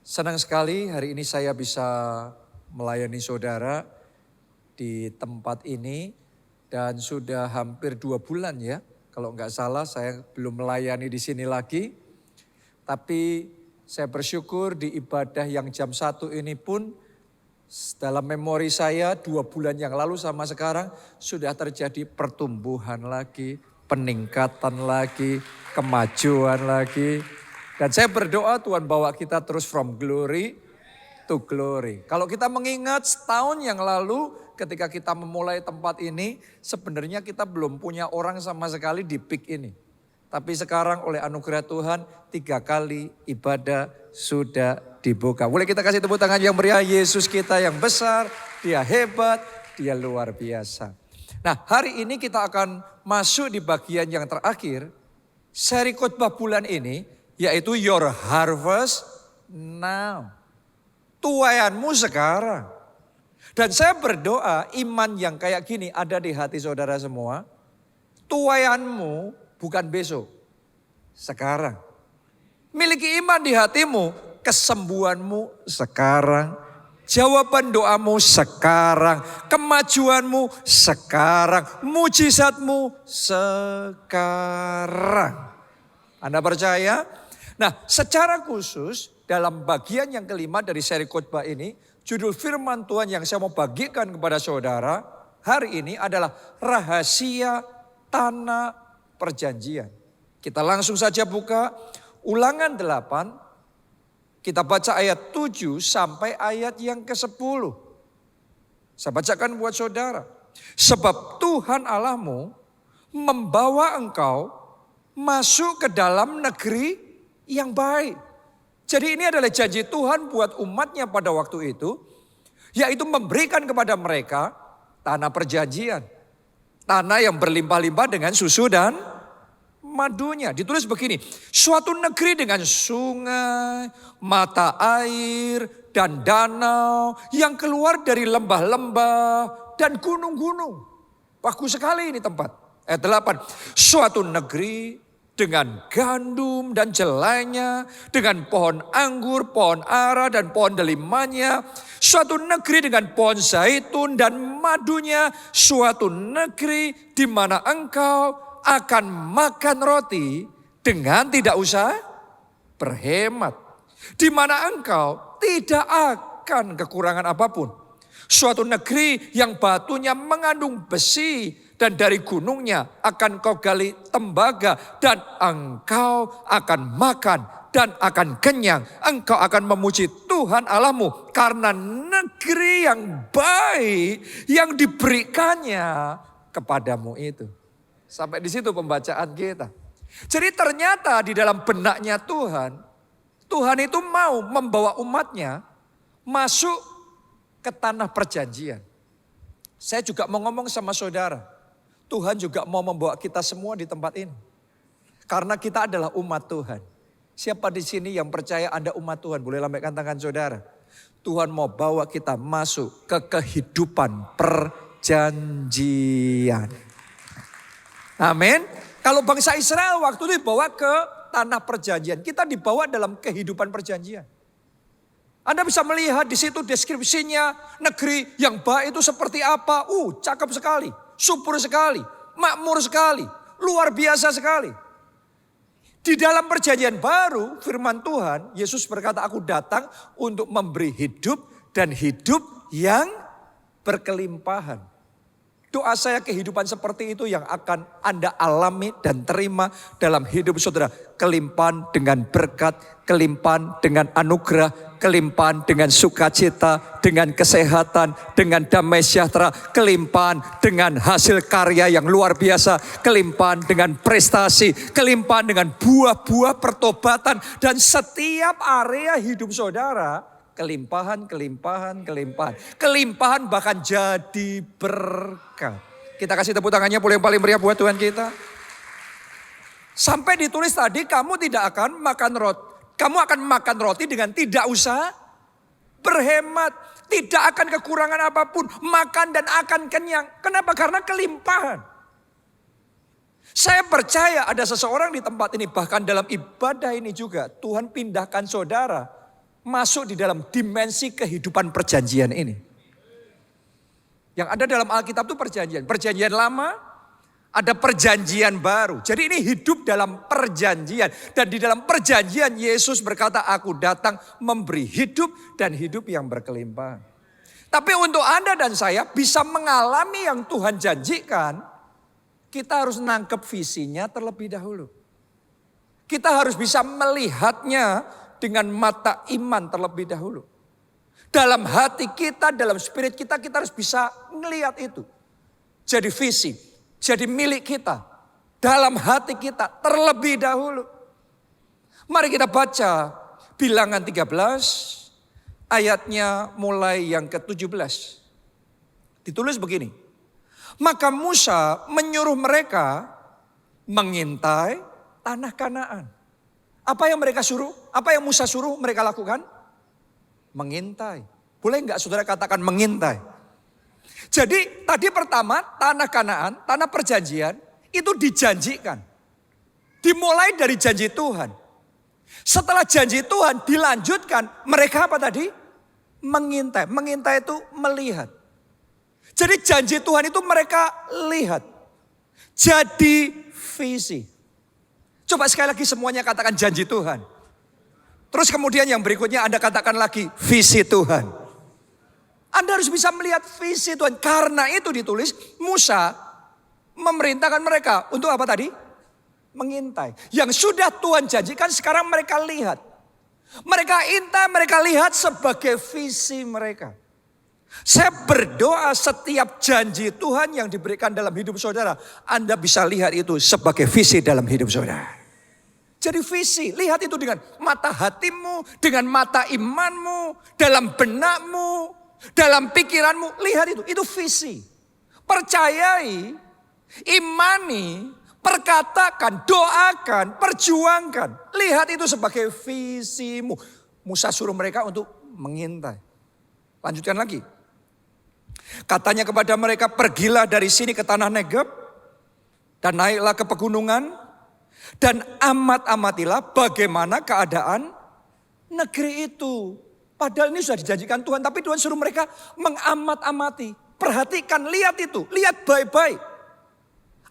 Senang sekali hari ini saya bisa melayani saudara di tempat ini dan sudah hampir 2 bulan ya. Kalau nggak salah saya belum melayani di sini lagi. Tapi saya bersyukur di ibadah yang jam 1 ini pun dalam memori saya 2 bulan yang lalu sama sekarang sudah terjadi pertumbuhan lagi, peningkatan lagi, kemajuan lagi. Dan saya berdoa Tuhan bawa kita terus from glory to glory. Kalau kita mengingat setahun yang lalu ketika kita memulai tempat ini, sebenarnya kita belum punya orang sama sekali di PIK ini. Tapi sekarang oleh anugerah Tuhan 3 kali ibadah sudah dibuka. Boleh kita kasih tepuk tangan yang meriah, Yesus kita yang besar, Dia hebat, Dia luar biasa. Nah, hari ini kita akan masuk di bagian yang terakhir seri khotbah bulan ini, yaitu Your Harvest Now. Tuaianmu sekarang. Dan saya berdoa iman yang kayak gini ada di hati saudara semua. Tuaianmu bukan besok, sekarang. Miliki iman di hatimu, kesembuhanmu sekarang. Jawaban doamu sekarang, kemajuanmu sekarang, mujizatmu sekarang. Anda percaya? Nah, secara khusus dalam bagian yang kelima dari seri khotbah ini, judul firman Tuhan yang saya mau bagikan kepada saudara hari ini adalah rahasia tanah perjanjian. Kita langsung saja buka Ulangan 8, kita baca ayat 7 sampai ayat yang ke-10. Saya bacakan buat saudara. Sebab Tuhan Allahmu membawa engkau masuk ke dalam negeri yang baik. Jadi ini adalah janji Tuhan buat umatnya pada waktu itu. Yaitu memberikan kepada mereka tanah perjanjian. Tanah yang berlimpah-limpah dengan susu dan madunya. Ditulis begini. Suatu negeri dengan sungai, mata air, dan danau. Yang keluar dari lembah-lembah dan gunung-gunung. Bagus sekali ini tempat. Ayat 8. Suatu negeri dengan gandum dan jelainya, dengan pohon anggur, pohon ara dan pohon delimanya. Suatu negeri dengan pohon zaitun dan madunya. Suatu negeri di mana engkau akan makan roti dengan tidak usah berhemat. Di mana engkau tidak akan kekurangan apapun. Suatu negeri yang batunya mengandung besi. Dan dari gunungnya akan kau gali tembaga dan engkau akan makan dan akan kenyang. Engkau akan memuji Tuhan Allahmu karena negeri yang baik yang diberikannya kepadamu itu. Sampai di situ pembacaan kita. Jadi ternyata di dalam benaknya Tuhan, Tuhan itu mau membawa umatnya masuk ke tanah perjanjian. Saya juga mau ngomong sama saudara. Tuhan juga mau membawa kita semua di tempat ini. Karena kita adalah umat Tuhan. Siapa di sini yang percaya Anda umat Tuhan? Boleh lambaikan tangan saudara. Tuhan mau bawa kita masuk ke kehidupan perjanjian. Amin. Kalau bangsa Israel waktu itu dibawa ke tanah perjanjian. Kita dibawa dalam kehidupan perjanjian. Anda bisa melihat di situ deskripsinya negeri yang baik itu seperti apa. Cakep sekali. Subur sekali, makmur sekali, luar biasa sekali. Di dalam perjanjian baru, firman Tuhan, Yesus berkata, aku datang untuk memberi hidup dan hidup yang berkelimpahan. Doa saya kehidupan seperti itu yang akan Anda alami dan terima dalam hidup saudara. Kelimpahan dengan berkat, kelimpahan dengan anugerah, kelimpahan dengan sukacita, dengan kesehatan, dengan damai sejahtera, kelimpahan dengan hasil karya yang luar biasa, kelimpahan dengan prestasi, kelimpahan dengan buah-buah pertobatan, dan setiap area hidup saudara, kelimpahan, kelimpahan, kelimpahan. Kelimpahan bahkan jadi berkat. Kita kasih tepuk tangannya yang paling meriah buat Tuhan kita. Sampai ditulis tadi, kamu tidak akan makan roti. Kamu akan makan roti dengan tidak usah berhemat. Tidak akan kekurangan apapun. Makan dan akan kenyang. Kenapa? Karena kelimpahan. Saya percaya ada seseorang di tempat ini. Bahkan dalam ibadah ini juga. Tuhan pindahkan saudara masuk di dalam dimensi kehidupan perjanjian ini. Yang ada dalam Alkitab itu perjanjian. Perjanjian lama, ada perjanjian baru. Jadi ini hidup dalam perjanjian. Dan di dalam perjanjian Yesus berkata, aku datang memberi hidup dan hidup yang berkelimpahan. Tapi untuk Anda dan saya bisa mengalami yang Tuhan janjikan, kita harus nangkep visinya terlebih dahulu. Kita harus bisa melihatnya dengan mata iman terlebih dahulu. Dalam hati kita, dalam spirit kita, kita harus bisa melihat itu. Jadi visi, jadi milik kita. Dalam hati kita terlebih dahulu. Mari kita baca Bilangan 13 ayatnya mulai yang ke-17. Ditulis begini. Maka Musa menyuruh mereka mengintai tanah Kanaan. Apa yang mereka suruh? Apa yang Musa suruh mereka lakukan? Mengintai. Boleh enggak saudara katakan mengintai? Jadi tadi pertama tanah Kanaan, tanah perjanjian itu dijanjikan. Dimulai dari janji Tuhan. Setelah janji Tuhan dilanjutkan, mereka apa tadi? Mengintai. Mengintai itu melihat. Jadi janji Tuhan itu mereka lihat. Jadi visi. Coba sekali lagi semuanya katakan janji Tuhan. Terus kemudian yang berikutnya Anda katakan lagi visi Tuhan. Anda harus bisa melihat visi Tuhan. Karena itu ditulis Musa memerintahkan mereka untuk apa tadi? Mengintai. Yang sudah Tuhan janjikan sekarang mereka lihat. Mereka intai, mereka lihat sebagai visi mereka. Saya berdoa setiap janji Tuhan yang diberikan dalam hidup saudara, Anda bisa lihat itu sebagai visi dalam hidup saudara. Jadi visi, lihat itu dengan mata hatimu, dengan mata imanmu, dalam benakmu, dalam pikiranmu, lihat itu visi. Percayai, imani, perkatakan, doakan, perjuangkan. Lihat itu sebagai visimu. Musa suruh mereka untuk mengintai. Lanjutkan lagi. Katanya kepada mereka, pergilah dari sini ke tanah Negeb dan naiklah ke pegunungan dan amat-amatilah bagaimana keadaan negeri itu. Padahal ini sudah dijanjikan Tuhan, tapi Tuhan suruh mereka mengamat-amati. Perhatikan, lihat itu, lihat baik-baik.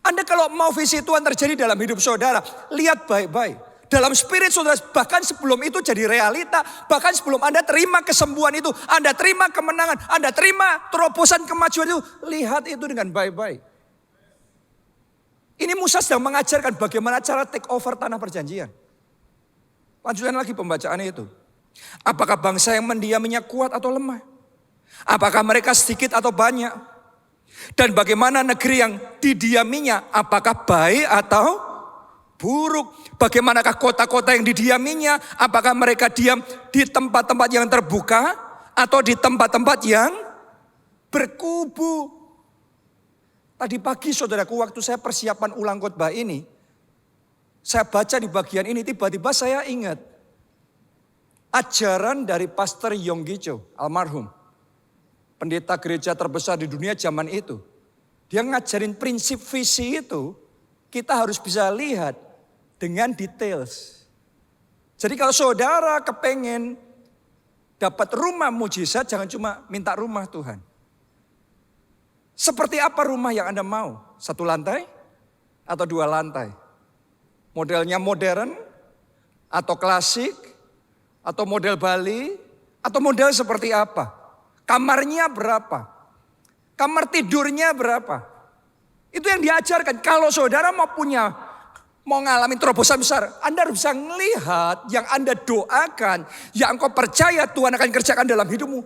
Anda kalau mau visi Tuhan terjadi dalam hidup saudara, lihat baik-baik. Dalam spirit saudara, bahkan sebelum itu jadi realita, bahkan sebelum Anda terima kesembuhan itu, Anda terima kemenangan, Anda terima terobosan kemajuan itu, lihat itu dengan baik-baik. Ini Musa sedang mengajarkan bagaimana cara take over tanah perjanjian. Lanjutkan lagi pembacaannya itu. Apakah bangsa yang mendiaminya kuat atau lemah? Apakah mereka sedikit atau banyak? Dan bagaimana negeri yang didiaminya, apakah baik atau buruk? Bagaimanakah kota-kota yang didiaminya? Apakah mereka diam di tempat-tempat yang terbuka atau di tempat-tempat yang berkubu? Tadi pagi saudaraku, waktu saya persiapan ulang khotbah ini, saya baca di bagian ini, tiba-tiba saya ingat ajaran dari Pastor Yonggi Cho, almarhum. Pendeta gereja terbesar di dunia zaman itu. Dia ngajarin prinsip visi itu, kita harus bisa lihat dengan details. Jadi kalau saudara kepengen dapat rumah mujizat, jangan cuma minta rumah Tuhan. Seperti apa rumah yang Anda mau? 1 lantai atau 2 lantai? Modelnya modern atau klasik atau model Bali atau model seperti apa? Kamarnya berapa? Kamar tidurnya berapa? Itu yang diajarkan. Kalau saudara mau ngalamin terobosan besar, Anda harus bisa melihat yang Anda doakan, yang engkau percaya Tuhan akan kerjakan dalam hidupmu.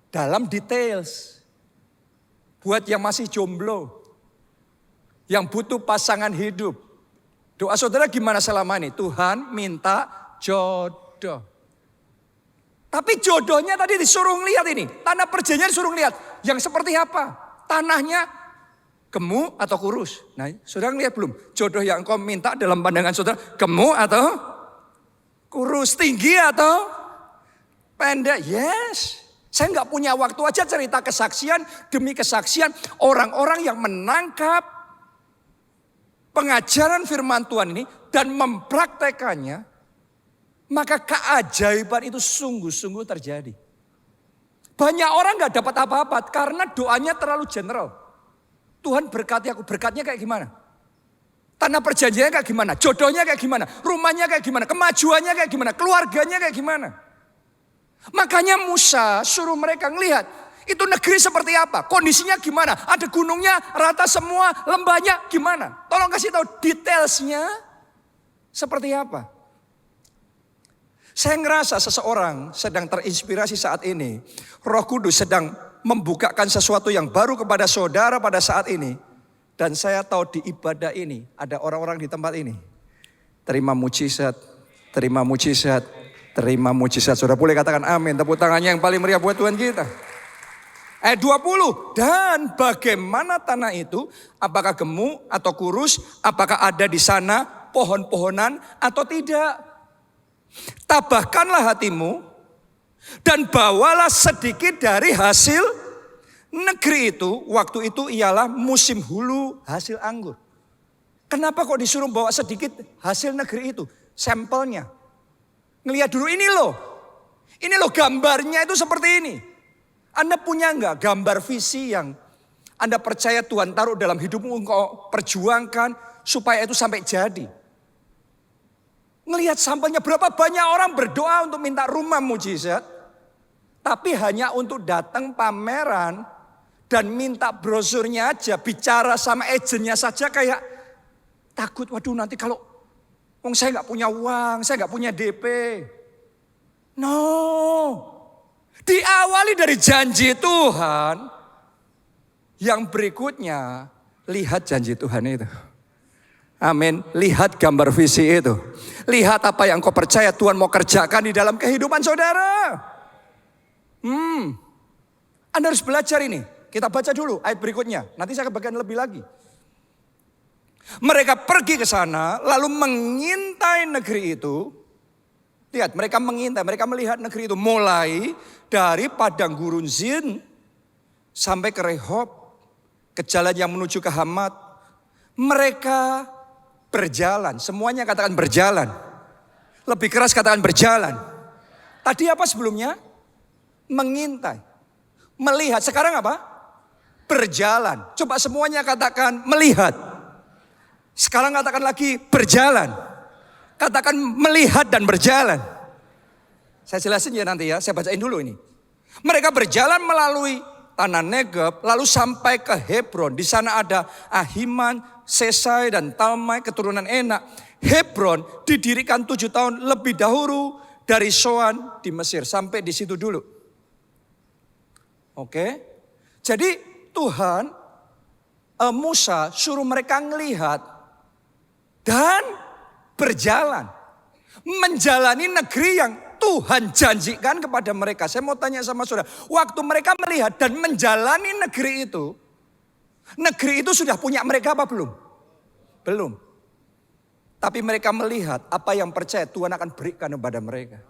Dalam details. Buat yang masih jomblo, yang butuh pasangan hidup. Doa saudara gimana selama ini? Tuhan minta jodoh. Tapi jodohnya tadi disuruh lihat ini. Tanah perjanjian disuruh lihat. Yang seperti apa? Tanahnya gemuk atau kurus? Nah, saudara lihat belum? Jodoh yang engkau minta dalam pandangan saudara, gemuk atau kurus? Tinggi atau pendek? Yes. Saya nggak punya waktu aja cerita kesaksian demi kesaksian orang-orang yang menangkap pengajaran firman Tuhan ini dan mempraktekannya maka keajaiban itu sungguh-sungguh terjadi. Banyak orang gak dapat apa-apa karena doanya terlalu general. Tuhan berkati aku, berkatnya kayak gimana? Tanah perjanjiannya kayak gimana? Jodohnya kayak gimana? Rumahnya kayak gimana? Kemajuannya kayak gimana? Keluarganya kayak gimana? Makanya Musa suruh mereka ngelihat itu negeri seperti apa? Kondisinya gimana? Ada gunungnya, rata semua, lembahnya gimana? Tolong kasih tahu detailsnya seperti apa. Saya ngerasa seseorang sedang terinspirasi saat ini. Roh Kudus sedang membukakan sesuatu yang baru kepada saudara pada saat ini. Dan saya tahu di ibadah ini ada orang-orang di tempat ini. Terima mujizat, terima mujizat, terima mujizat. Saudara boleh katakan amin. Tepuk tangannya yang paling meriah buat Tuhan kita. Ayat 20. Dan bagaimana tanah itu? Apakah gemuk atau kurus? Apakah ada di sana pohon-pohonan atau tidak? Tabahkanlah hatimu dan bawalah sedikit dari hasil negeri itu. Waktu itu ialah musim hulu hasil anggur. Kenapa kok disuruh bawa sedikit hasil negeri itu? Sampelnya. Ngelihat dulu ini loh. Ini loh gambarnya itu seperti ini. Anda punya enggak gambar visi yang Anda percaya Tuhan taruh dalam hidupmu, engkau perjuangkan supaya itu sampai jadi? Ngelihat sampelnya, berapa banyak orang berdoa untuk minta rumah mujizat. Tapi hanya untuk datang pameran dan minta brosurnya aja. Bicara sama agennya saja kayak takut. Waduh nanti kalau saya nggak punya uang, saya nggak punya DP. No. Diawali dari janji Tuhan. Yang berikutnya, lihat janji Tuhan itu. Amin. Lihat gambar visi itu. Lihat apa yang kau percaya Tuhan mau kerjakan di dalam kehidupan saudara. Anda harus belajar ini. Kita baca dulu ayat berikutnya. Nanti saya akan bagian lebih lagi. Mereka pergi ke sana lalu mengintai negeri itu. Lihat, mereka mengintai, mereka melihat negeri itu. Mulai dari padang gurun Zin sampai ke Rehob. Ke jalan yang menuju ke Hamat. Mereka berjalan, semuanya katakan berjalan. Lebih keras katakan berjalan. Tadi apa sebelumnya? Mengintai. Melihat, sekarang apa? Berjalan. Coba semuanya katakan melihat. Sekarang katakan lagi berjalan. Katakan melihat dan berjalan. Saya jelasin ya nanti ya, saya bacain dulu ini. Mereka berjalan melalui tanah Negeb, lalu sampai ke Hebron. Di sana ada Ahiman, Sesai dan Talmai keturunan Enak. Hebron didirikan 7 tahun lebih dahulu dari Soan di Mesir. Sampai di situ dulu. Oke. Jadi Tuhan, Musa suruh mereka ngelihat dan berjalan. Menjalani negeri yang Tuhan janjikan kepada mereka. Saya mau tanya sama saudara. Waktu mereka melihat dan menjalani negeri itu. Negeri itu sudah punya mereka apa belum? Belum. Tapi mereka melihat apa yang percaya Tuhan akan berikan kepada mereka.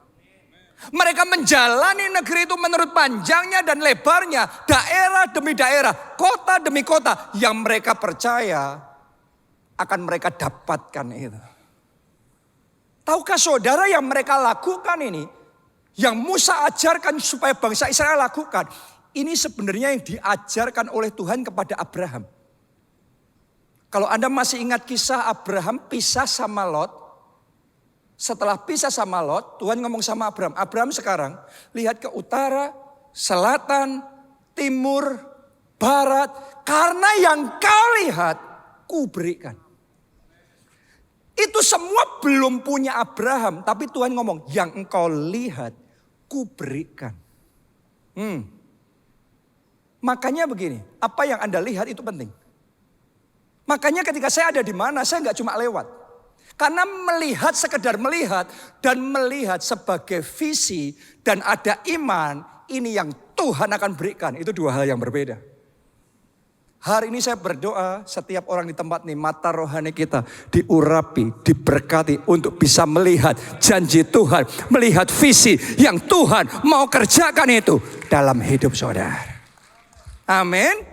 Mereka menjalani negeri itu menurut panjangnya dan lebarnya. Daerah demi daerah, kota demi kota. Yang mereka percaya akan mereka dapatkan itu. Tahukah saudara yang mereka lakukan ini? Yang Musa ajarkan supaya bangsa Israel lakukan. Ini sebenarnya yang diajarkan oleh Tuhan kepada Abraham. Kalau Anda masih ingat kisah Abraham pisah sama Lot. Setelah pisah sama Lot, Tuhan ngomong sama Abraham. Abraham sekarang lihat ke utara, selatan, timur, barat. Karena yang kau lihat, ku berikan. Itu semua belum punya Abraham. Tapi Tuhan ngomong, yang engkau lihat, ku berikan. Makanya begini, apa yang Anda lihat itu penting. Makanya ketika saya ada di mana, saya nggak cuma lewat. Karena melihat, sekedar melihat dan melihat sebagai visi dan ada iman, ini yang Tuhan akan berikan. Itu dua hal yang berbeda. Hari ini saya berdoa setiap orang di tempat ini, mata rohani kita diurapi, diberkati untuk bisa melihat janji Tuhan. Melihat visi yang Tuhan mau kerjakan itu dalam hidup saudara. Amin.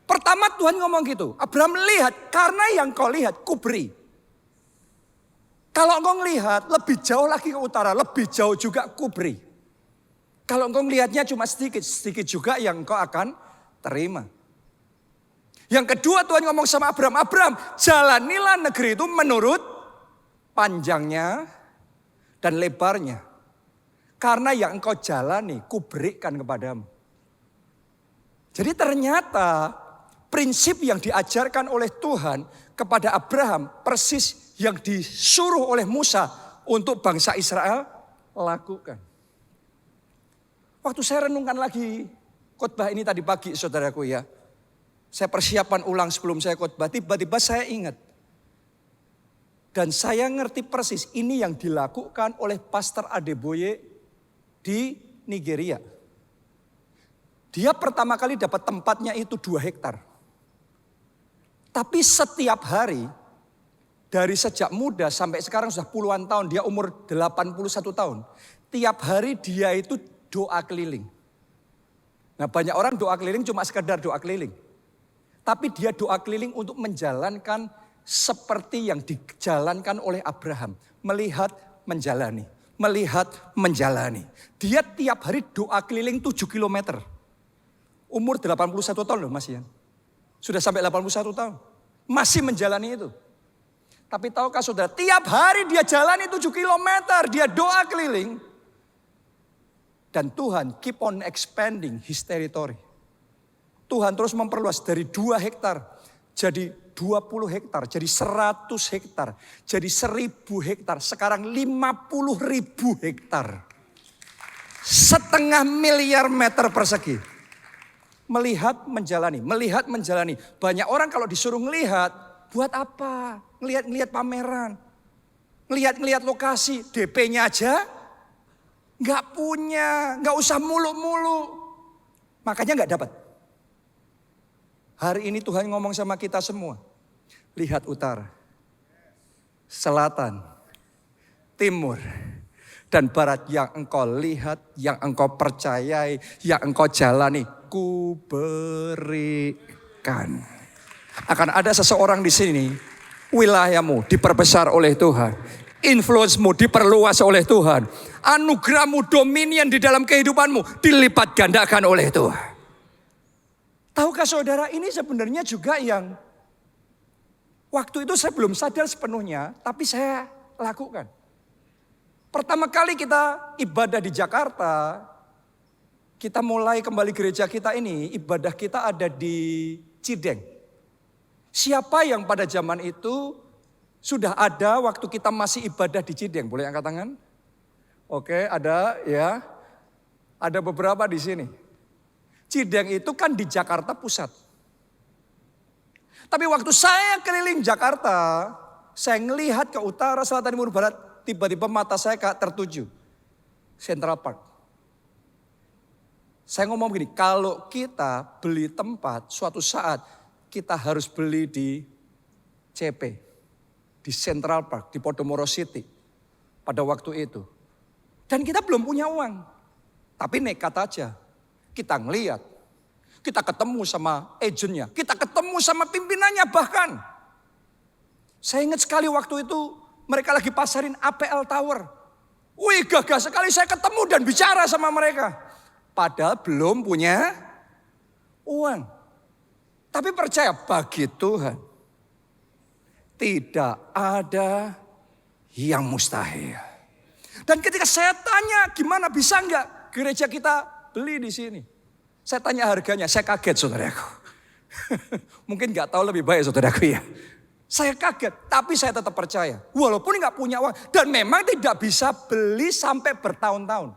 Pertama Tuhan ngomong gitu. Abraham lihat, karena yang kau lihat ku beri. Kalau engkau ngelihat lebih jauh lagi ke utara, lebih jauh juga kubri. Kalau engkau ngelihatnya cuma sedikit, sedikit juga yang engkau akan terima. Yang kedua Tuhan ngomong sama Abraham, Abraham jalanilah negeri itu menurut panjangnya dan lebarnya. Karena yang engkau jalani, kuberikan kepadamu. Jadi ternyata prinsip yang diajarkan oleh Tuhan kepada Abraham persis yang disuruh oleh Musa untuk bangsa Israel lakukan. Waktu saya renungkan lagi khotbah ini tadi pagi saudaraku ya. Saya persiapan ulang sebelum saya khotbah, tiba-tiba saya ingat. Dan saya ngerti persis ini yang dilakukan oleh Pastor Adeboye di Nigeria. Dia pertama kali dapat tempatnya itu 2 hektar. Tapi setiap hari, dari sejak muda sampai sekarang sudah puluhan tahun, dia umur 81 tahun. Tiap hari dia itu doa keliling. Nah banyak orang doa keliling cuma sekedar doa keliling. Tapi dia doa keliling untuk menjalankan seperti yang dijalankan oleh Abraham. Melihat, menjalani. Melihat, menjalani. Dia tiap hari doa keliling 7 kilometer. Umur 81 tahun loh Mas Ian. Sudah sampai 81 tahun. Masih menjalani itu. Tapi tahukah saudara, tiap hari dia jalani 7 kilometer. Dia doa keliling. Dan Tuhan keep on expanding his territory. Tuhan terus memperluas dari 2 hektar. Jadi 20 hektar. Jadi 100 hektar. Jadi 1000 hektar. Sekarang 50.000 hektar. 0,5 miliar meter persegi. Melihat, menjalani. Melihat, menjalani. Banyak orang kalau disuruh ngelihat, buat apa? Ngelihat pameran. Ngelihat lokasi. DP-nya aja nggak punya. Nggak usah mulu-mulu. Makanya nggak dapat. Hari ini Tuhan ngomong sama kita semua. Lihat utara. Selatan. Timur. Dan barat yang engkau lihat, yang engkau percayai, yang engkau jalani, kuberikan. Akan ada seseorang di sini, wilayahmu diperbesar oleh Tuhan. Influence-mu diperluas oleh Tuhan. Anugerahmu, dominion di dalam kehidupanmu dilipat gandakan oleh Tuhan. Tahukah saudara, ini sebenarnya juga yang waktu itu saya belum sadar sepenuhnya, tapi saya lakukan. Pertama kali kita ibadah di Jakarta, kita mulai kembali gereja kita ini, ibadah kita ada di Cideng. Siapa yang pada zaman itu sudah ada waktu kita masih ibadah di Cideng? Boleh angkat tangan? Oke, ada ya. Ada beberapa di sini. Cideng itu kan di Jakarta Pusat. Tapi waktu saya keliling Jakarta, saya ngelihat ke utara, selatan, timur, barat, tiba-tiba mata saya tertuju. Central Park. Saya ngomong begini, kalau kita beli tempat suatu saat kita harus beli di CP. Di Central Park, di Podomoro City. Pada waktu itu. Dan kita belum punya uang. Tapi nekat aja. Kita ngeliat. Kita ketemu sama agennya. Kita ketemu sama pimpinannya bahkan. Saya ingat sekali waktu itu mereka lagi pasarin APL Tower. Wih gagah sekali saya ketemu dan bicara sama mereka. Padahal belum punya uang. Tapi percaya bagi Tuhan. Tidak ada yang mustahil. Dan ketika saya tanya gimana bisa enggak gereja kita beli di sini. Saya tanya harganya, saya kaget saudaraku. Mungkin enggak tahu lebih baik saudaraku ya. Saya kaget, tapi saya tetap percaya. Walaupun enggak punya uang. Dan memang tidak bisa beli sampai bertahun-tahun.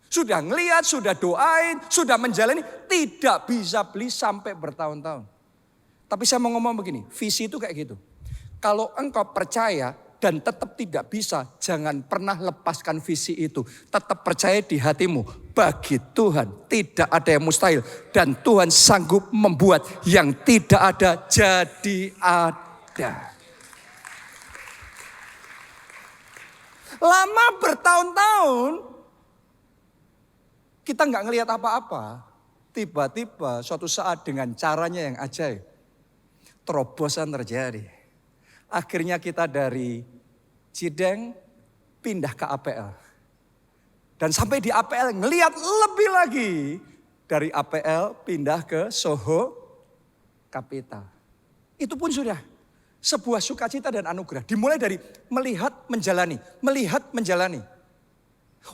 Sudah ngelihat, sudah doain, sudah menjalani. Tidak bisa beli sampai bertahun-tahun. Tapi saya mau ngomong begini, visi itu kayak gitu. Kalau engkau percaya dan tetap tidak bisa, jangan pernah lepaskan visi itu. Tetap percaya di hatimu, bagi Tuhan tidak ada yang mustahil. Dan Tuhan sanggup membuat yang tidak ada jadi ada. Lama bertahun-tahun, kita nggak ngelihat apa-apa. Tiba-tiba suatu saat dengan caranya yang ajaib, terobosan terjadi. Akhirnya kita dari Cideng pindah ke APL. Dan sampai di APL ngelihat lebih lagi. Dari APL pindah ke Soho Capital. Itu pun sudah sebuah sukacita dan anugerah. Dimulai dari melihat, menjalani. Melihat, menjalani.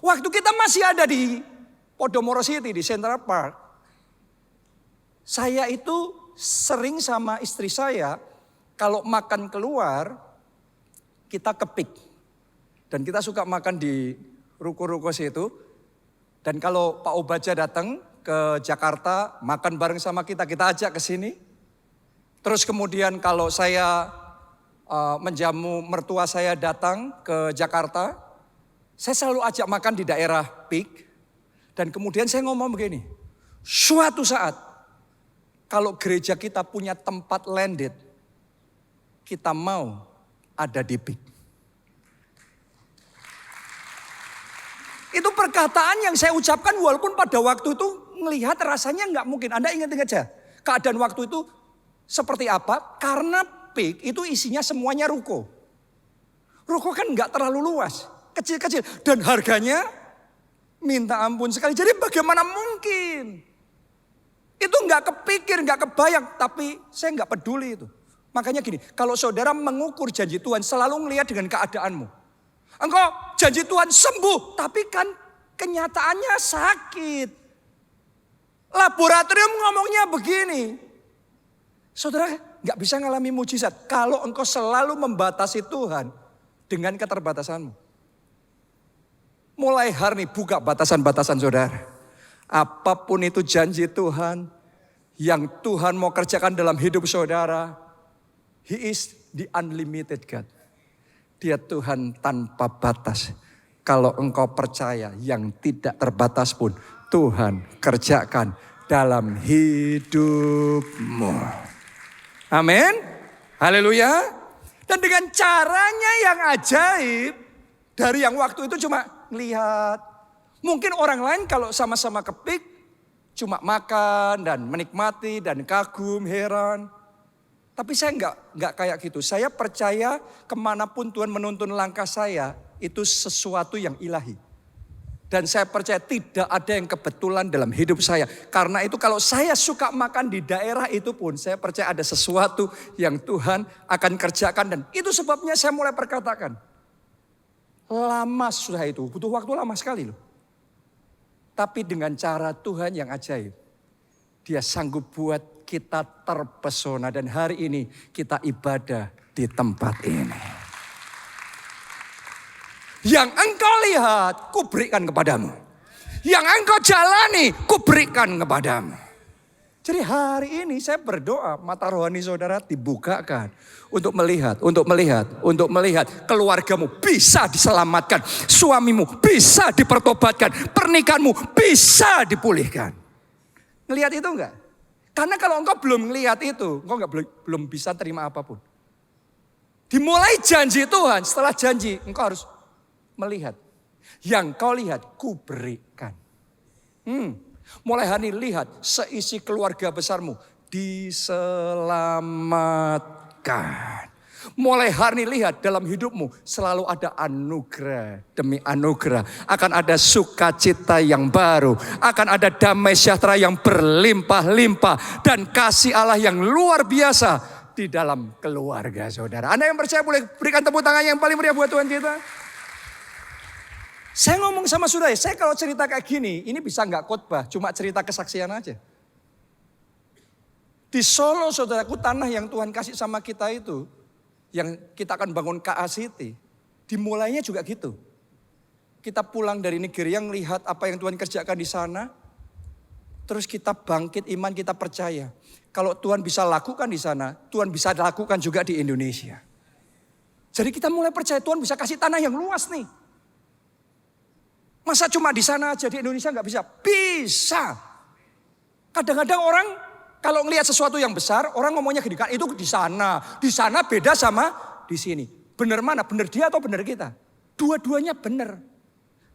Waktu kita masih ada di Podomoro City, di Central Park. Saya itu sering sama istri saya, kalau makan keluar, kita kepik. Dan kita suka makan di ruko-ruko situ. Dan kalau Pak Obaja datang ke Jakarta, makan bareng sama kita ajak ke sini. Terus kemudian kalau saya menjamu mertua saya datang ke Jakarta, saya selalu ajak makan di daerah Peak. Dan kemudian saya ngomong begini, suatu saat kalau gereja kita punya tempat landed, kita mau ada di Peak. Itu perkataan yang saya ucapkan walaupun pada waktu itu melihat rasanya nggak mungkin. Anda ingat-ingat aja keadaan waktu itu seperti apa? Karena Peak itu isinya semuanya ruko. Ruko kan nggak terlalu luas, kecil-kecil. Dan harganya minta ampun sekali. Jadi bagaimana mungkin? Itu nggak kepikir, nggak kebayang. Tapi saya nggak peduli itu. Makanya gini, kalau saudara mengukur janji Tuhan selalu melihat dengan keadaanmu. Engkau janji Tuhan sembuh, tapi kan kenyataannya sakit. Laboratorium ngomongnya begini. Saudara gak bisa ngalami mujizat kalau engkau selalu membatasi Tuhan dengan keterbatasanmu. Mulai hari ini buka batasan-batasan saudara. Apapun itu janji Tuhan yang Tuhan mau kerjakan dalam hidup saudara. He is the unlimited God. Dia Tuhan tanpa batas. Kalau engkau percaya yang tidak terbatas pun Tuhan kerjakan dalam hidupmu. Amin. Haleluya. Dan dengan caranya yang ajaib. Dari yang waktu itu cuma lihat. Mungkin orang lain kalau sama-sama kepik. Cuma makan dan menikmati dan kagum, heran. Tapi saya enggak kayak gitu. Saya percaya kemanapun Tuhan menuntun langkah saya. Itu sesuatu yang ilahi. Dan saya percaya tidak ada yang kebetulan dalam hidup saya. Karena itu kalau saya suka makan di daerah itu pun saya percaya ada sesuatu yang Tuhan akan kerjakan. Dan itu sebabnya saya mulai perkatakan. Lama sudah itu, butuh waktu lama sekali loh. Tapi dengan cara Tuhan yang ajaib. Dia sanggup buat kita terpesona. Dan hari ini kita ibadah di tempat ini. Yang engkau lihat, kuberikan kepadamu. Yang engkau jalani, kuberikan kepadamu. Jadi hari ini saya berdoa mata rohani saudara dibukakan. Untuk melihat. Keluargamu bisa diselamatkan. Suamimu bisa dipertobatkan. Pernikahanmu bisa dipulihkan. Ngelihat itu enggak? Karena kalau engkau belum ngelihat itu, engkau belum bisa terima apapun. Dimulai janji Tuhan, setelah janji engkau harus melihat. Yang kau lihat, ku berikan. Mulai hari ini lihat, seisi keluarga besarmu diselamatkan. Mulai hari ini lihat dalam hidupmu selalu ada anugerah demi anugerah. Akan ada sukacita yang baru. Akan ada damai sejahtera yang berlimpah-limpah. Dan kasih Allah yang luar biasa di dalam keluarga saudara. Anda yang percaya boleh berikan tepuk tangan yang paling meriah buat Tuhan kita. Saya ngomong sama saudara, saya kalau cerita kayak gini, ini bisa nggak khotbah, cuma cerita kesaksian aja. Di Solo saudaraku, tanah yang Tuhan kasih sama kita itu, yang kita akan bangun KA City, dimulainya juga gitu. Kita pulang dari Nigeria melihat apa yang Tuhan kerjakan di sana, terus kita bangkit iman, kita percaya. Kalau Tuhan bisa lakukan di sana, Tuhan bisa lakukan juga di Indonesia. Jadi kita mulai percaya Tuhan bisa kasih tanah yang luas nih. Masa cuma di sana aja, di Indonesia nggak bisa? Bisa. Kadang-kadang orang kalau ngelihat sesuatu yang besar, orang ngomongnya gini, kan itu di sana. Di sana beda sama di sini. Benar mana? Benar dia atau benar kita? Dua-duanya benar.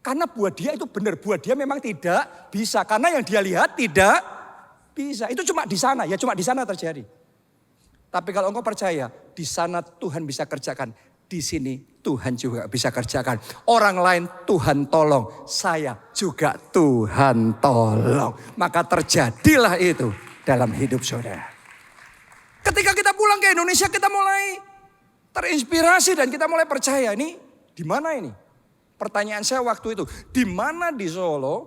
Karena buat dia itu benar. Buat dia memang tidak bisa. Karena yang dia lihat tidak bisa. Itu cuma di sana. Ya cuma di sana terjadi. Tapi kalau engkau percaya, di sana Tuhan bisa kerjakan. di sini Tuhan juga bisa kerjakan. Orang lain Tuhan tolong, saya juga Tuhan tolong. Maka terjadilah itu dalam hidup saudara. Ketika kita pulang ke Indonesia, kita mulai terinspirasi dan kita mulai percaya. Ini di mana ini? Pertanyaan saya waktu itu, di mana di Solo,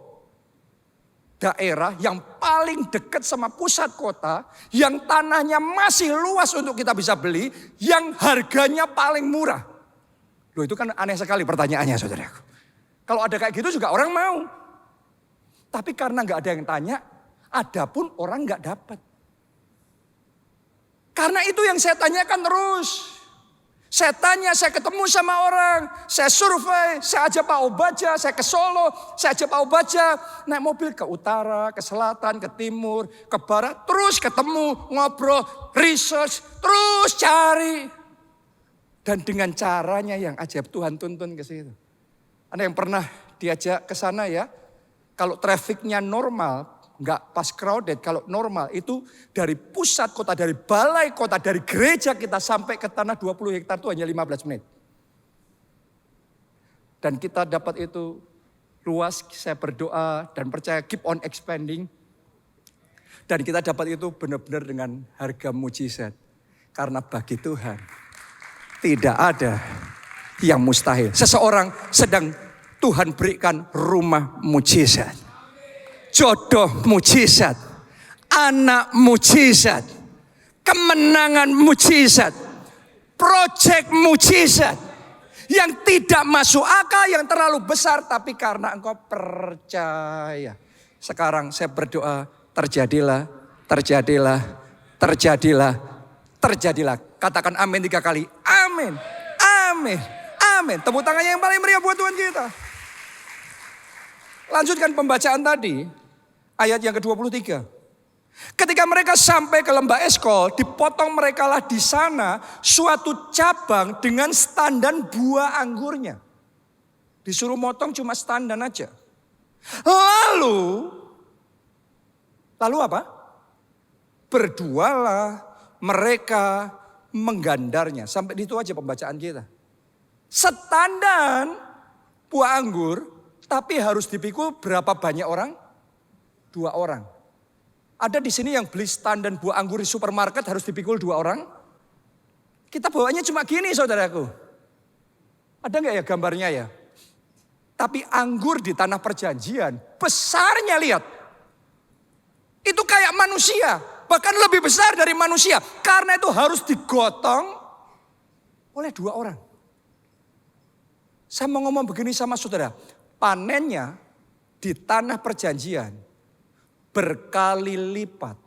daerah yang paling dekat sama pusat kota, yang tanahnya masih luas untuk kita bisa beli, yang harganya paling murah. Loh, itu kan aneh sekali pertanyaannya saudaraku. Kalau ada kayak gitu juga orang mau. Tapi karena nggak ada yang tanya, ada pun orang nggak dapat. Karena itu yang saya tanyakan terus. Saya tanya, saya ketemu sama orang, saya survei, saya ajak Pak Obaja, saya ke Solo, saya ajak Pak Obaja naik mobil ke utara, ke selatan, ke timur, ke barat, terus ketemu, ngobrol, research, terus cari. Dan dengan caranya yang ajaib Tuhan tuntun ke situ. Ada yang pernah diajak ke sana ya? Kalau trafiknya normal, nggak pas crowded, kalau normal itu dari pusat kota, dari balai kota, dari gereja kita sampai ke tanah 20 hektar itu hanya 15 menit. Dan kita dapat itu luas, saya berdoa dan percaya keep on expanding. Dan kita dapat itu benar-benar dengan harga mujizat. Karena bagi Tuhan tidak ada yang mustahil. Seseorang sedang Tuhan berikan rumah mujizat. Jodoh mujizat. Anak mujizat. Kemenangan mujizat. Proyek mujizat. Yang tidak masuk akal, yang terlalu besar. Tapi karena engkau percaya. Sekarang saya berdoa, terjadilah, terjadilah, terjadilah, terjadilah. Katakan amin 3 kali. Amin, amin, amin. Tepuk tangannya yang paling meriah buat Tuhan kita. Lanjutkan pembacaan tadi. Ayat yang ke-23. Ketika mereka sampai ke lembah Eskol, dipotong merekalah di sana suatu cabang dengan standan buah anggurnya. Disuruh motong cuma standan aja. Lalu apa? Berdualah mereka menggandarnya. Sampai itu aja pembacaan kita. Setandan buah anggur, tapi harus dipikul berapa banyak orang? 2 orang. Ada di sini yang beli standan buah anggur di supermarket harus dipikul 2 orang? Kita bawanya cuma gini saudaraku. Ada nggak ya gambarnya ya? Tapi anggur di tanah perjanjian, besarnya lihat. Itu kayak manusia. Bahkan lebih besar dari manusia. Karena itu harus digotong oleh 2 orang. Saya mau ngomong begini sama saudara. Panennya di tanah perjanjian berkali lipat.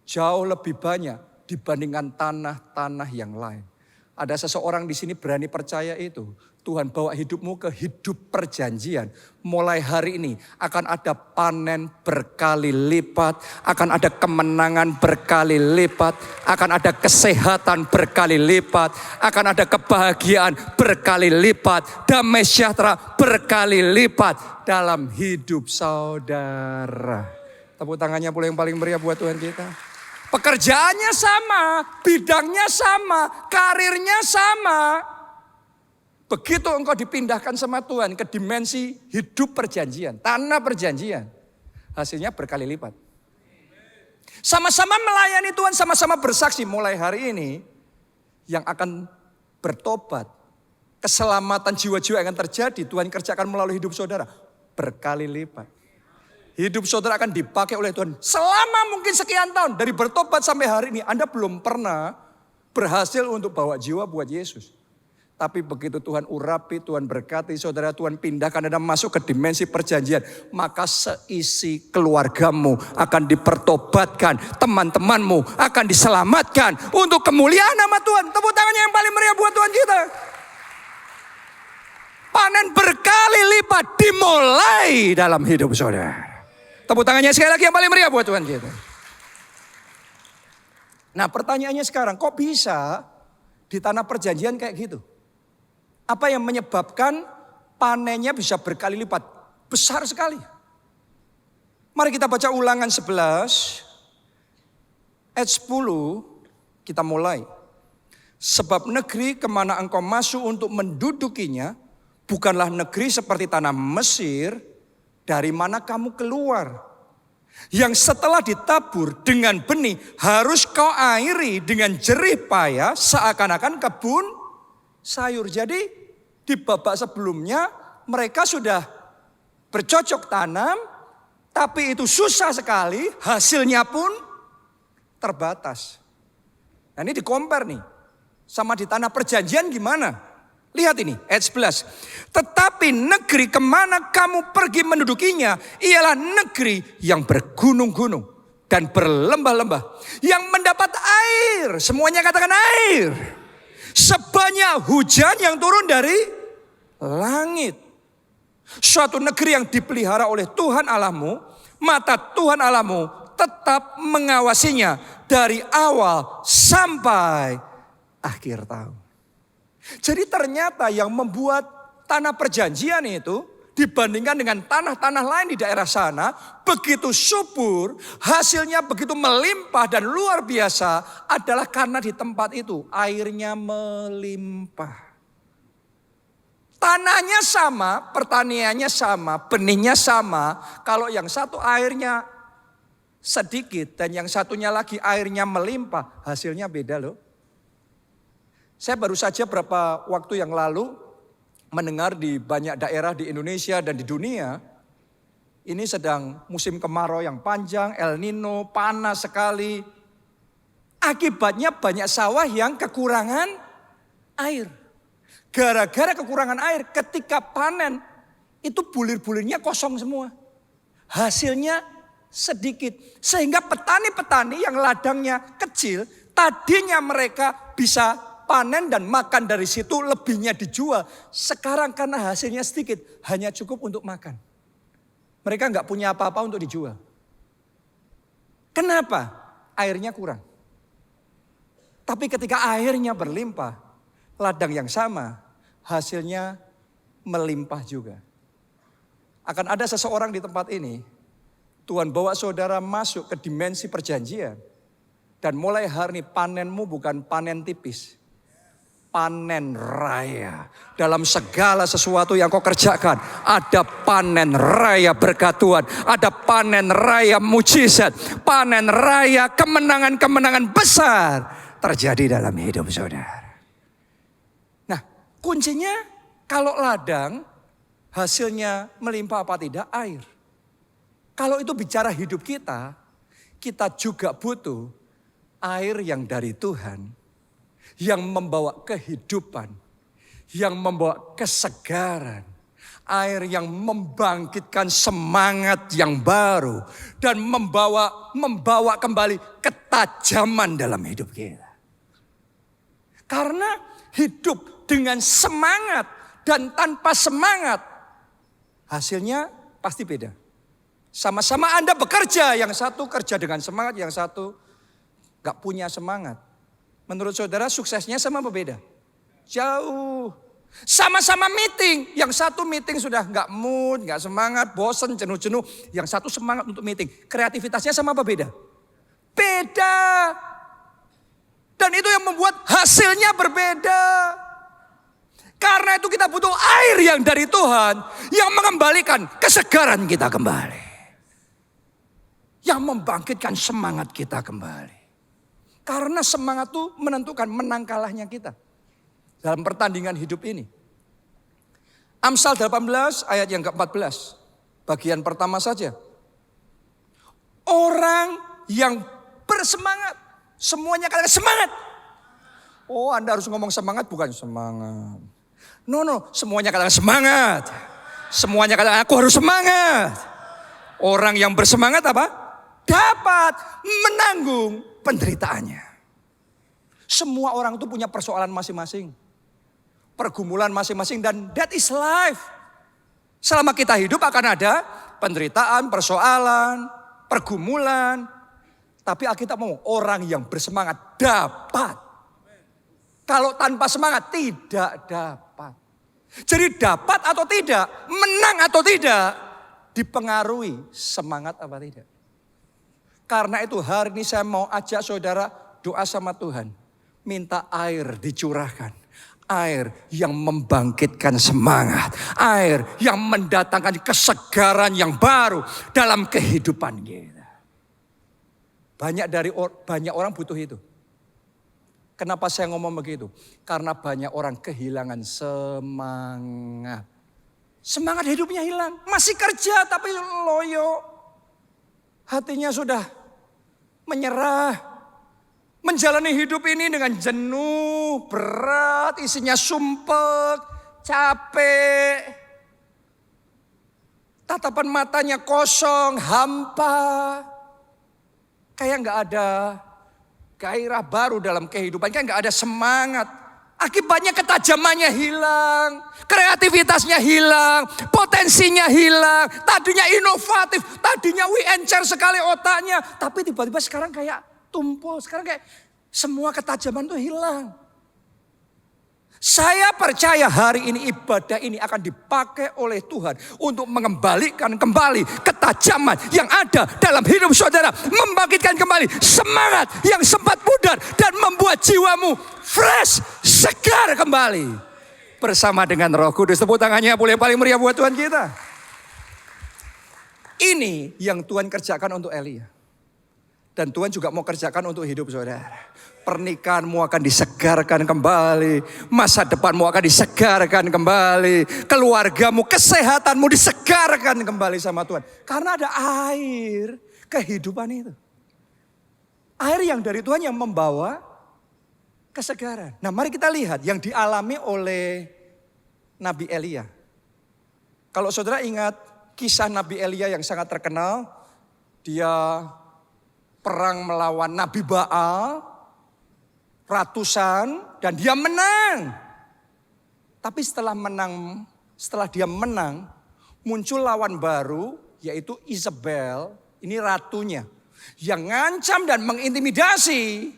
Jauh lebih banyak dibandingkan tanah-tanah yang lain. Ada seseorang di sini berani percaya itu. Tuhan bawa hidupmu ke hidup perjanjian. Mulai hari ini akan ada panen berkali lipat. Akan ada kemenangan berkali lipat. Akan ada kesehatan berkali lipat. Akan ada kebahagiaan berkali lipat. Damai sejahtera berkali lipat dalam hidup saudara. Tepuk tangannya pula yang paling meriah buat Tuhan kita. Pekerjaannya sama, bidangnya sama, karirnya sama. Begitu engkau dipindahkan sama Tuhan ke dimensi hidup perjanjian, tanah perjanjian. Hasilnya berkali lipat. Sama-sama melayani Tuhan, sama-sama bersaksi mulai hari ini. Yang akan bertobat, keselamatan jiwa-jiwa yang akan terjadi, Tuhan kerjakan melalui hidup saudara. Berkali lipat. Hidup saudara akan dipakai oleh Tuhan selama mungkin sekian tahun. Dari bertobat sampai hari ini Anda belum pernah berhasil untuk bawa jiwa buat Yesus. Tapi begitu Tuhan urapi, Tuhan berkati saudara, Tuhan pindahkan Anda masuk ke dimensi perjanjian. Maka seisi keluargamu akan dipertobatkan. Teman-temanmu akan diselamatkan. Untuk kemuliaan nama Tuhan. Tepuk tangannya yang paling meriah buat Tuhan kita. Panen berkali lipat dimulai dalam hidup saudara. Tepuk tangannya sekali lagi yang paling meriah buat Tuhan kita. Nah pertanyaannya sekarang, kok bisa di tanah perjanjian kayak gitu? Apa yang menyebabkan panennya bisa berkali lipat? Besar sekali. Mari kita baca Ulangan 11 ayat 10, kita mulai. Sebab negeri kemana engkau masuk untuk mendudukinya, bukanlah negeri seperti tanah Mesir, dari mana kamu keluar. Yang setelah ditabur dengan benih, harus kau airi dengan jerih payah, seakan-akan kebun sayur. Jadi di babak sebelumnya mereka sudah bercocok tanam, tapi itu susah sekali, hasilnya pun terbatas. Nah ini di-compare nih, sama di tanah perjanjian gimana? Lihat ini, ayat 11. Tetapi negeri kemana kamu pergi mendudukinya, ialah negeri yang bergunung-gunung dan berlembah-lembah, yang mendapat air, semuanya katakan air, sebanyak hujan yang turun dari langit. Suatu negeri yang dipelihara oleh Tuhan Allahmu, mata Tuhan Allahmu tetap mengawasinya dari awal sampai akhir tahun. Jadi ternyata yang membuat tanah perjanjian itu dibandingkan dengan tanah-tanah lain di daerah sana begitu subur, hasilnya begitu melimpah dan luar biasa adalah karena di tempat itu airnya melimpah. Tanahnya sama, pertaniannya sama, benihnya sama. Kalau yang satu airnya sedikit dan yang satunya lagi airnya melimpah, hasilnya beda loh. Saya baru saja beberapa waktu yang lalu mendengar di banyak daerah di Indonesia dan di dunia, ini sedang musim kemarau yang panjang, El Nino, panas sekali. Akibatnya banyak sawah yang kekurangan air. Gara-gara kekurangan air, ketika panen itu bulir-bulirnya kosong semua. Hasilnya sedikit. Sehingga petani-petani yang ladangnya kecil, tadinya mereka bisa panen dan makan dari situ, lebihnya dijual. Sekarang karena hasilnya sedikit, hanya cukup untuk makan. Mereka nggak punya apa-apa untuk dijual. Kenapa? Airnya kurang. Tapi ketika airnya berlimpah, ladang yang sama, hasilnya melimpah juga. Akan ada seseorang di tempat ini, Tuhan bawa saudara masuk ke dimensi perjanjian. Dan mulai hari ini panenmu bukan panen tipis. Panen raya. Dalam segala sesuatu yang kau kerjakan, ada panen raya berkat Tuhan. Ada panen raya mujizat. Panen raya kemenangan-kemenangan besar terjadi dalam hidup saudara. Nah, kuncinya kalau ladang hasilnya melimpah apa tidak? Air. Kalau itu bicara hidup kita, kita juga butuh air yang dari Tuhan. Yang membawa kehidupan, yang membawa kesegaran, air yang membangkitkan semangat yang baru dan membawa kembali ketajaman dalam hidup kita. Karena hidup dengan semangat dan tanpa semangat hasilnya pasti beda. Sama-sama Anda bekerja, yang satu kerja dengan semangat, yang satu gak punya semangat. Menurut saudara suksesnya sama apa beda? Jauh. Sama-sama meeting. Yang satu meeting sudah gak mood, gak semangat, bosen, jenuh-jenuh. Yang satu semangat untuk meeting. Kreativitasnya sama apa beda? Beda. Dan itu yang membuat hasilnya berbeda. Karena itu kita butuh air yang dari Tuhan. Yang mengembalikan kesegaran kita kembali. Yang membangkitkan semangat kita kembali. Karena semangat itu menentukan menang kalahnya kita. Dalam pertandingan hidup ini. Amsal 18 ayat yang ke-14. Bagian pertama saja. Orang yang bersemangat. Semuanya katakan semangat. Oh, Anda harus ngomong semangat bukan semangat. No, semuanya katakan semangat. Semuanya katakan aku harus semangat. Orang yang bersemangat apa? Dapat menanggung penderitaannya. Semua orang itu punya persoalan masing-masing. Pergumulan masing-masing dan that is life. Selama kita hidup akan ada penderitaan, persoalan, pergumulan. Tapi Alkitab ngomong orang yang bersemangat dapat. Kalau tanpa semangat tidak dapat. Jadi dapat atau tidak, menang atau tidak, dipengaruhi semangat apa tidak. Karena itu hari ini saya mau ajak saudara doa sama Tuhan. minta air dicurahkan. Air yang membangkitkan semangat. Air yang mendatangkan kesegaran yang baru dalam kehidupan kita. Banyak orang butuh itu. Kenapa saya ngomong begitu? Karena banyak orang kehilangan semangat. Semangat hidupnya hilang. Masih kerja tapi loyo. Hatinya sudah menyerah. Menjalani hidup ini dengan jenuh, berat, isinya sumpek, capek. Tatapan matanya kosong, hampa. Kayak gak ada gairah baru dalam kehidupan, kayak gak ada semangat. Akibatnya ketajamannya hilang, kreativitasnya hilang, potensinya hilang. Tadinya inovatif, tadinya encer sekali otaknya. Tapi tiba-tiba sekarang kayak tumpul, sekarang kayak semua ketajaman itu hilang. Saya percaya hari ini ibadah ini akan dipakai oleh Tuhan untuk mengembalikan kembali ketajaman yang ada dalam hidup saudara. Membangkitkan kembali semangat yang sempat pudar dan membuat jiwamu fresh, segar kembali. Bersama dengan Roh Kudus. Tepuk tangannya boleh paling meriah buat Tuhan kita. Ini yang Tuhan kerjakan untuk Elia. Dan Tuhan juga mau kerjakan untuk hidup saudara. Pernikahanmu akan disegarkan kembali. Masa depanmu akan disegarkan kembali. Keluargamu, kesehatanmu disegarkan kembali sama Tuhan. Karena ada air kehidupan itu. Air yang dari Tuhan yang membawa kesegaran. Nah mari kita lihat yang dialami oleh Nabi Elia. Kalau saudara ingat kisah Nabi Elia yang sangat terkenal. Dia perang melawan Nabi Baal. Ratusan dan dia menang. Tapi setelah dia menang, muncul lawan baru yaitu Isabel, ini ratunya. Yang ngancam dan mengintimidasi,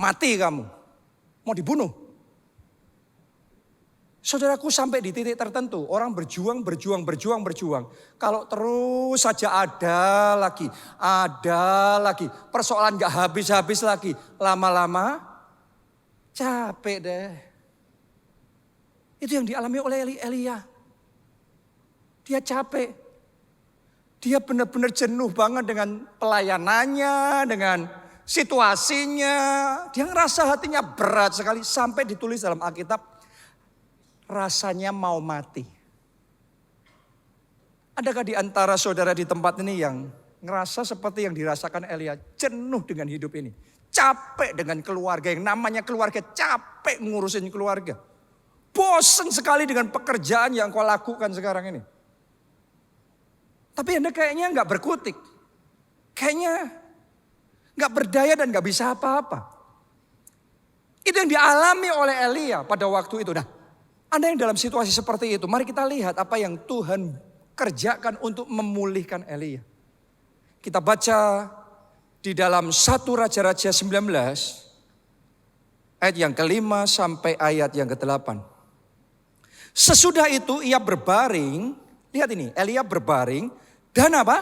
mati kamu, mau dibunuh. Saudaraku sampai di titik tertentu, orang berjuang. Kalau terus saja ada lagi, persoalan gak habis-habis lagi. Lama-lama capek deh. Itu yang dialami oleh Elia. Dia capek. Dia benar-benar jenuh banget dengan pelayanannya, dengan situasinya. Dia ngerasa hatinya berat sekali. Sampai ditulis dalam Alkitab, rasanya mau mati. Adakah di antara saudara di tempat ini yang ngerasa seperti yang dirasakan Elia? Jenuh dengan hidup ini. Capek dengan keluarga, yang namanya keluarga, capek ngurusin keluarga. Bosen sekali dengan pekerjaan yang kau lakukan sekarang ini. Tapi Anda kayaknya gak berkutik. Kayaknya gak berdaya dan gak bisa apa-apa. Itu yang dialami oleh Elia pada waktu itu. Nah, Anda yang dalam situasi seperti itu, mari kita lihat apa yang Tuhan kerjakan untuk memulihkan Elia. Kita baca di dalam 1 Raja-Raja 19 ayat yang ke-5 sampai ayat yang ke-8. Sesudah itu ia berbaring, lihat ini, Elia berbaring dan apa?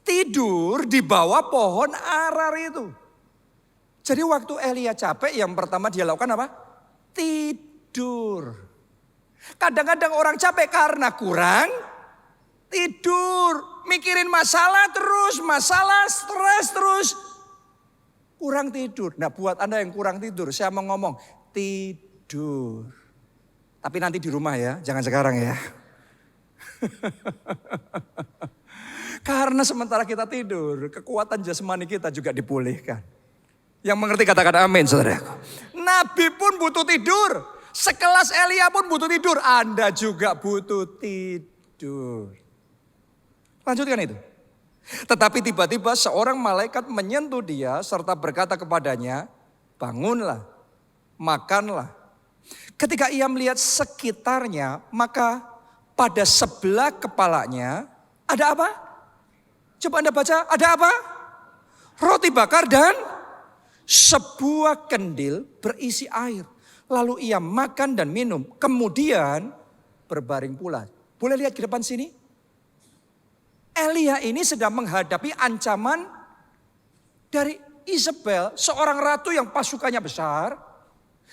Tidur di bawah pohon arar itu. Jadi waktu Elia capek, yang pertama dia lakukan apa? Tidur. Kadang-kadang orang capek karena kurang tidur. Mikirin masalah terus, masalah stres terus. Kurang tidur. Nah buat Anda yang kurang tidur, saya mau ngomong tidur. Tapi nanti di rumah ya, jangan sekarang ya. Karena sementara kita tidur, kekuatan jasmani kita juga dipulihkan. Yang mengerti katakan amin saudara. Nabi pun butuh tidur. Sekelas Elia pun butuh tidur. Anda juga butuh tidur. Lanjutkan itu. Tetapi tiba-tiba seorang malaikat menyentuh dia serta berkata kepadanya, bangunlah, makanlah. Ketika ia melihat sekitarnya, maka pada sebelah kepalanya ada apa? Coba Anda baca, ada apa? Roti bakar dan sebuah kendil berisi air. Lalu ia makan dan minum, kemudian berbaring pula. Boleh lihat ke depan sini? Elia ini sedang menghadapi ancaman dari Isabel, seorang ratu yang pasukannya besar,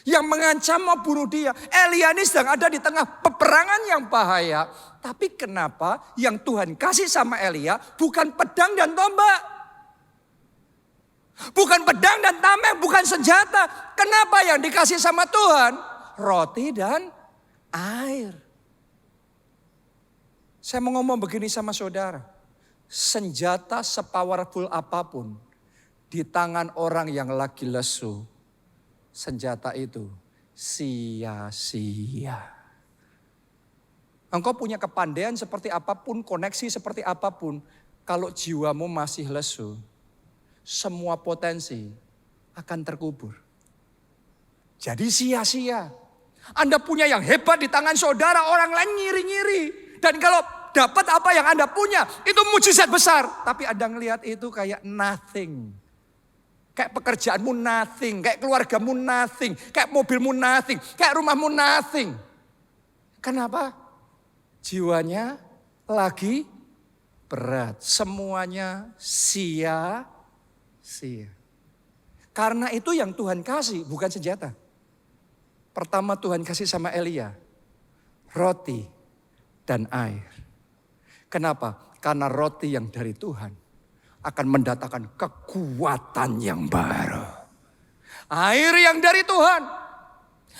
yang mengancam mau bunuh dia. Elia ini sedang ada di tengah peperangan yang bahaya. Tapi kenapa yang Tuhan kasih sama Elia bukan pedang dan tombak? Bukan pedang dan tameng, bukan senjata. Kenapa yang dikasih sama Tuhan? Roti dan air. Saya mau ngomong begini sama saudara. Senjata sepowerful apapun di tangan orang yang lagi lesu, senjata itu sia-sia. Engkau punya kepandaian seperti apapun, koneksi seperti apapun. Kalau jiwamu masih lesu, semua potensi akan terkubur. Jadi sia-sia. Anda punya yang hebat di tangan saudara, orang lain ngiri-ngiri. Dan kalau dapat apa yang Anda punya, itu mujizat besar. Tapi Anda ngelihat itu kayak nothing. Kayak pekerjaanmu nothing, kayak keluargamu nothing, kayak mobilmu nothing, kayak rumahmu nothing. Kenapa? Jiwanya lagi berat. Semuanya sia-sia. Karena itu yang Tuhan kasih, bukan senjata. Pertama Tuhan kasih sama Elia, roti dan air. Kenapa? Karena roti yang dari Tuhan akan mendatangkan kekuatan yang baru. Air yang dari Tuhan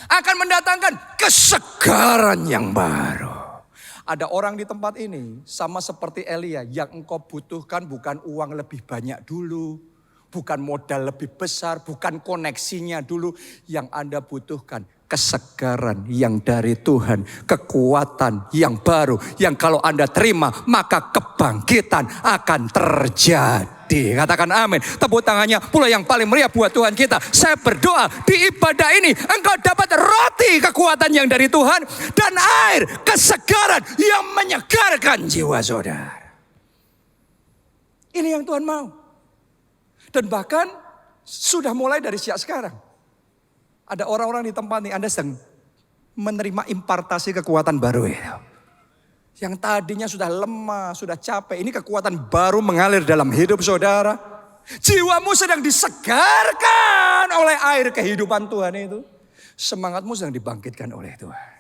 akan mendatangkan kesegaran yang baru. Ada orang di tempat ini sama seperti Elia, yang engkau butuhkan bukan uang lebih banyak dulu, bukan modal lebih besar, bukan koneksinya dulu. Yang Anda butuhkan kesegaran yang dari Tuhan, kekuatan yang baru, yang kalau Anda terima maka kebangkitan akan terjadi. Katakan amin. Tepuk tangannya pula yang paling meriah buat Tuhan kita. Saya berdoa di ibadah ini engkau dapat roti kekuatan yang dari Tuhan dan air kesegaran yang menyegarkan jiwa saudara. Ini yang Tuhan mau. Dan bahkan sudah mulai dari sejak sekarang. Ada orang-orang di tempat ini, Anda sedang menerima impartasi kekuatan baru itu. Yang tadinya sudah lemah, sudah capek. Ini kekuatan baru mengalir dalam hidup saudara. Jiwamu sedang disegarkan oleh air kehidupan Tuhan itu. Semangatmu sedang dibangkitkan oleh Tuhan.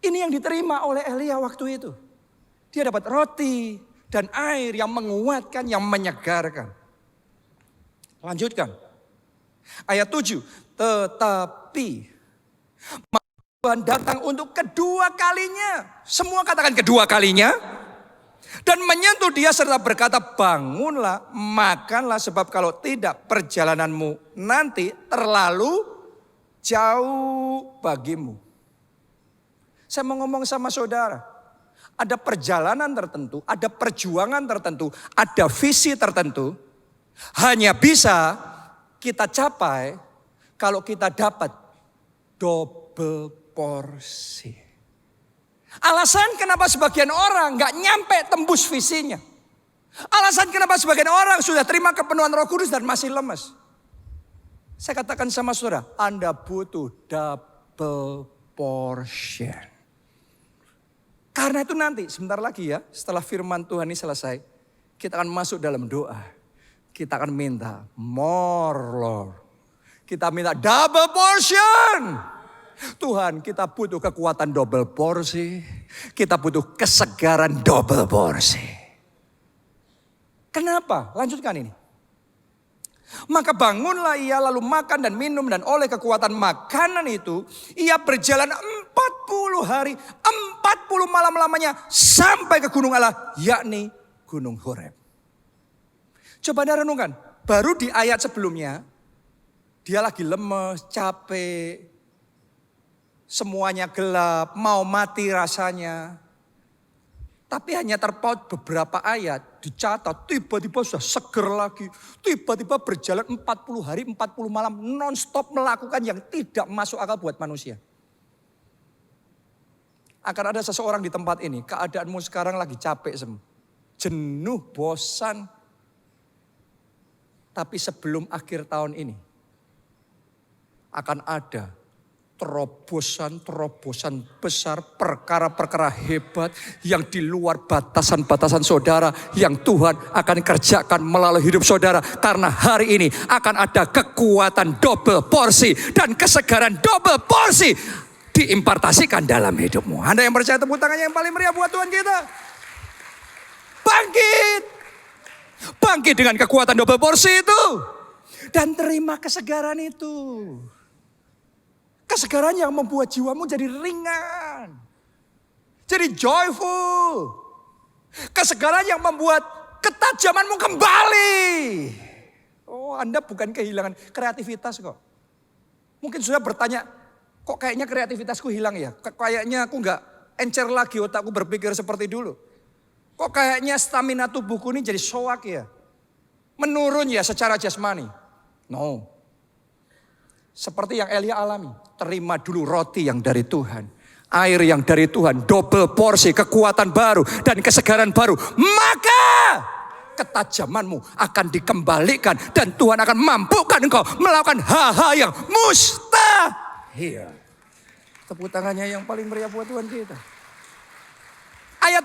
Ini yang diterima oleh Elia waktu itu. Dia dapat roti dan air yang menguatkan, yang menyegarkan. Lanjutkan. Ayat 7. Tetapi Tuhan datang untuk kedua kalinya. Semua katakan kedua kalinya. Dan menyentuh dia serta berkata, bangunlah, makanlah, sebab kalau tidak perjalananmu nanti terlalu jauh bagimu. Saya mau ngomong sama saudara. Ada perjalanan tertentu, ada perjuangan tertentu, ada visi tertentu. Hanya bisa kita capai kalau kita dapat double porsi. Alasan kenapa sebagian orang gak nyampe tembus visinya. Alasan kenapa sebagian orang sudah terima kepenuhan Roh Kudus dan masih lemes. Saya katakan sama saudara, Anda butuh double portion. Karena itu nanti sebentar lagi ya, setelah firman Tuhan ini selesai, kita akan masuk dalam doa. Kita akan minta more Lord. Kita minta double portion. Tuhan, kita butuh kekuatan double porsi. Kita butuh kesegaran double porsi. Kenapa? Lanjutkan ini. Maka bangunlah ia lalu makan dan minum, dan oleh kekuatan makanan itu ia berjalan 40 hari, 40 malam lamanya sampai ke gunung Allah, yakni Gunung Horeb. Coba Anda renungkan, baru di ayat sebelumnya dia lagi lemes, capek, semuanya gelap, mau mati rasanya. Tapi hanya terpaut beberapa ayat, dicatat tiba-tiba sudah seger lagi. Tiba-tiba berjalan 40 hari, 40 malam non-stop melakukan yang tidak masuk akal buat manusia. Akan ada seseorang di tempat ini, keadaanmu sekarang lagi capek semua. Jenuh, bosan. Tapi sebelum akhir tahun ini, akan ada terobosan-terobosan besar, perkara-perkara hebat yang di luar batasan-batasan saudara yang Tuhan akan kerjakan melalui hidup saudara. Karena hari ini akan ada kekuatan double porsi dan kesegaran double porsi diimpartasikan dalam hidupmu. Anda yang percaya, tepuk tangannya yang paling meriah buat Tuhan kita. Bangkit. Bangkit dengan kekuatan double porsi itu. Dan terima kesegaran itu. Kesegaran yang membuat jiwamu jadi ringan. Jadi joyful. Kesegaran yang membuat ketajamanmu kembali. Oh, Anda bukan kehilangan kreativitas kok. Mungkin sudah bertanya, kok kayaknya kreativitasku hilang ya? Kayaknya aku nggak encer lagi otakku berpikir seperti dulu. Kok kayaknya stamina tubuhku ini jadi soak ya? Menurun ya secara jasmani. No. Seperti yang Elia alami. Terima dulu roti yang dari Tuhan. Air yang dari Tuhan. Double porsi kekuatan baru dan kesegaran baru. Maka ketajamanmu akan dikembalikan. Dan Tuhan akan mampukan engkau melakukan hal-hal yang mustahil. Tepuk tangannya yang paling meriah buat Tuhan kita. Ayat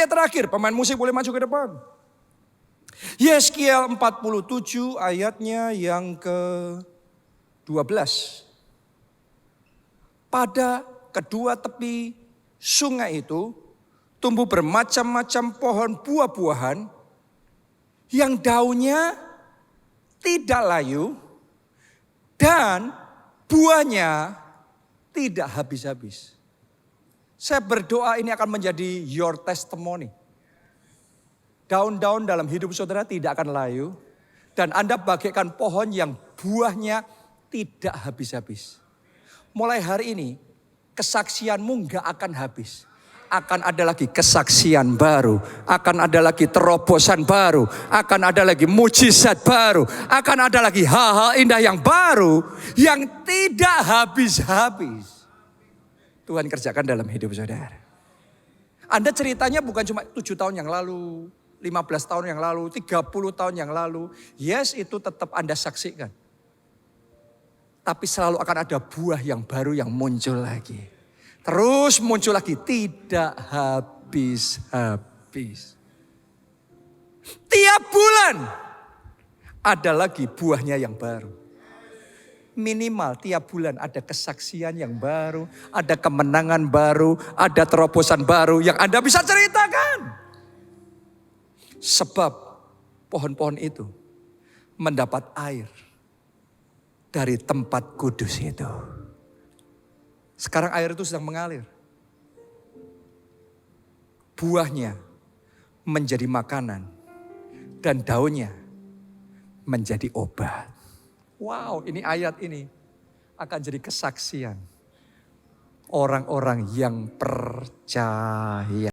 terakhir. Pemain musik boleh maju ke depan. Yeskiel 47 ayatnya yang ke-12. Pada kedua tepi sungai itu tumbuh bermacam-macam pohon buah-buahan yang daunnya tidak layu dan buahnya tidak habis-habis. Saya berdoa ini akan menjadi your testimony. Daun-daun dalam hidup saudara tidak akan layu dan Anda bagaikan pohon yang buahnya tidak habis-habis. Mulai hari ini kesaksianmu gak akan habis. Akan ada lagi kesaksian baru. Akan ada lagi terobosan baru. Akan ada lagi mujizat baru. Akan ada lagi hal-hal indah yang baru. Yang tidak habis-habis. Tuhan kerjakan dalam hidup saudara. Anda ceritanya bukan cuma 7 tahun yang lalu. 15 tahun yang lalu. 30 tahun yang lalu. Yes, itu tetap Anda saksikan. Tapi selalu akan ada buah yang baru yang muncul lagi. Terus muncul lagi. Tidak habis-habis. Tiap bulan ada lagi buahnya yang baru. Minimal tiap bulan ada kesaksian yang baru. Ada kemenangan baru. Ada terobosan baru yang Anda bisa ceritakan. Sebab pohon-pohon itu mendapat air dari tempat kudus itu. Sekarang air itu sedang mengalir. Buahnya menjadi makanan. Dan daunnya menjadi obat. Wow, ini ayat ini akan jadi kesaksian orang-orang yang percaya.